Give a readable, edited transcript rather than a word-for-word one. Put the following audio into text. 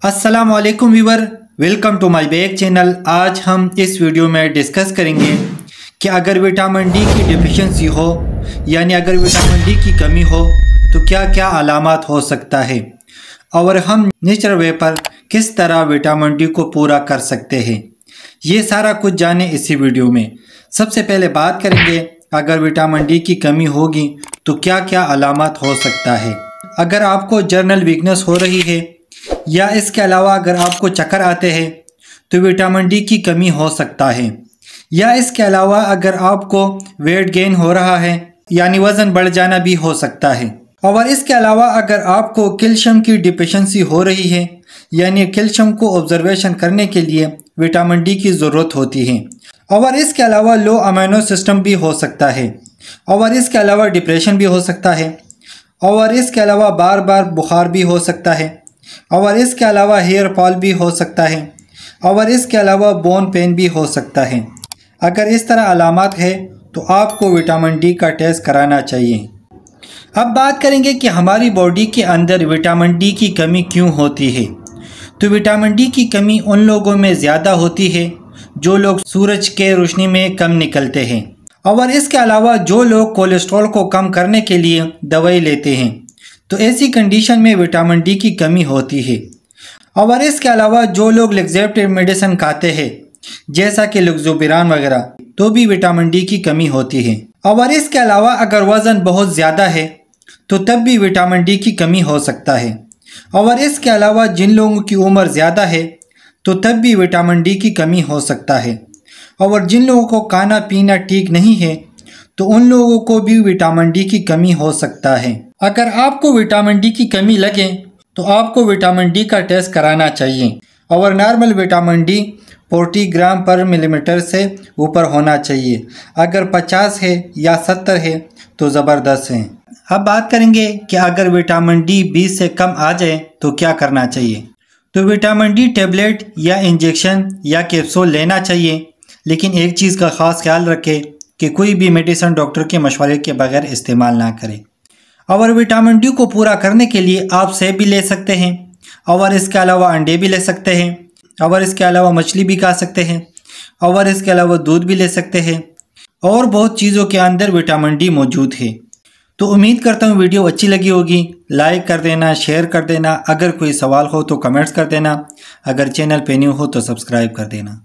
अस्सलाम वालेकुम viewer, welcome to my back channel. आज हम इस वीडियो में डिस्कस करेंगे कि अगर विटामिन डी की डिफिशिएंसी हो यानी अगर विटामिन डी की कमी हो तो क्या क्या अलामात हो सकता है और हम नेचुरल वे पर किस तरह विटामिन डी को पूरा कर सकते हैं। ये सारा कुछ जाने इसी वीडियो में। सबसे पहले बात करेंगे अगर विटामिन डी की कमी होगी तो क्या क्या अलामात हो सकता है। अगर आपको जर्नल वीकनेस हो रही है या इसके अलावा अगर आपको चक्कर आते हैं तो विटामिन डी की कमी हो सकता है। या इसके अलावा अगर आपको वेट गेन हो रहा है यानी वज़न बढ़ जाना भी हो सकता है। और इसके अलावा अगर आपको कैल्शियम की डिफिशिएंसी हो रही है यानी कैल्शियम को ऑब्जर्वेशन करने के लिए विटामिन डी की ज़रूरत होती है। और इसके अलावा लो अमीनो सिस्टम भी हो सकता है। और इसके अलावा डिप्रेशन भी हो सकता है। और इसके अलावा बार बार बुखार भी हो सकता है। और इसके अलावा हेयर फॉल भी हो सकता है। और इसके अलावा बोन पेन भी हो सकता है। अगर इस तरह अलामात है तो आपको विटामिन डी का टेस्ट कराना चाहिए। अब बात करेंगे कि हमारी बॉडी के अंदर विटामिन डी की कमी क्यों होती है। तो विटामिन डी की कमी उन लोगों में ज़्यादा होती है जो लोग सूरज के रोशनी में कम निकलते हैं। और इसके अलावा जो लोग कोलेस्ट्रॉल को कम करने के लिए दवाई लेते हैं तो ऐसी कंडीशन में विटामिन डी की कमी होती है। और इसके अलावा जो लोग लैक्सेटिव मेडिसिन खाते हैं जैसा कि लुक्सोबिरान वगैरह तो भी विटामिन डी की कमी होती है। और इसके अलावा अगर वज़न बहुत ज़्यादा है तो तब भी विटामिन डी की कमी हो सकता है। और इसके अलावा जिन लोगों की उम्र ज़्यादा है तो तब भी विटामिन डी की कमी हो सकता है। और जिन लोगों को खाना पीना ठीक नहीं है तो उन लोगों को भी विटामिन डी की कमी हो सकता है। अगर आपको विटामिन डी की कमी लगे तो आपको विटामिन डी का टेस्ट कराना चाहिए। और नॉर्मल विटामिन डी 40 ग्राम पर मिलीमीटर से ऊपर होना चाहिए। अगर 50 है या 70 है तो ज़बरदस्त है। अब बात करेंगे कि अगर विटामिन डी 20 से कम आ जाए तो क्या करना चाहिए। तो विटामिन डी टेबलेट या इंजेक्शन या कैप्सूल लेना चाहिए, लेकिन एक चीज़ का ख़ास ख्याल रखें कि कोई भी मेडिसिन डॉक्टर के मशवरे के बगैर इस्तेमाल ना करें। और विटामिन डी को पूरा करने के लिए आप सेब भी ले सकते हैं। और इसके अलावा अंडे भी ले सकते हैं। और इसके अलावा मछली भी खा सकते हैं। और इसके अलावा दूध भी ले सकते हैं। और बहुत चीज़ों के अंदर विटामिन डी मौजूद है। तो उम्मीद करता हूँ वीडियो अच्छी लगी होगी। लाइक कर देना, शेयर कर देना। अगर कोई सवाल हो तो कमेंट्स कर देना। अगर चैनल पे न्यू हो तो सब्सक्राइब कर देना।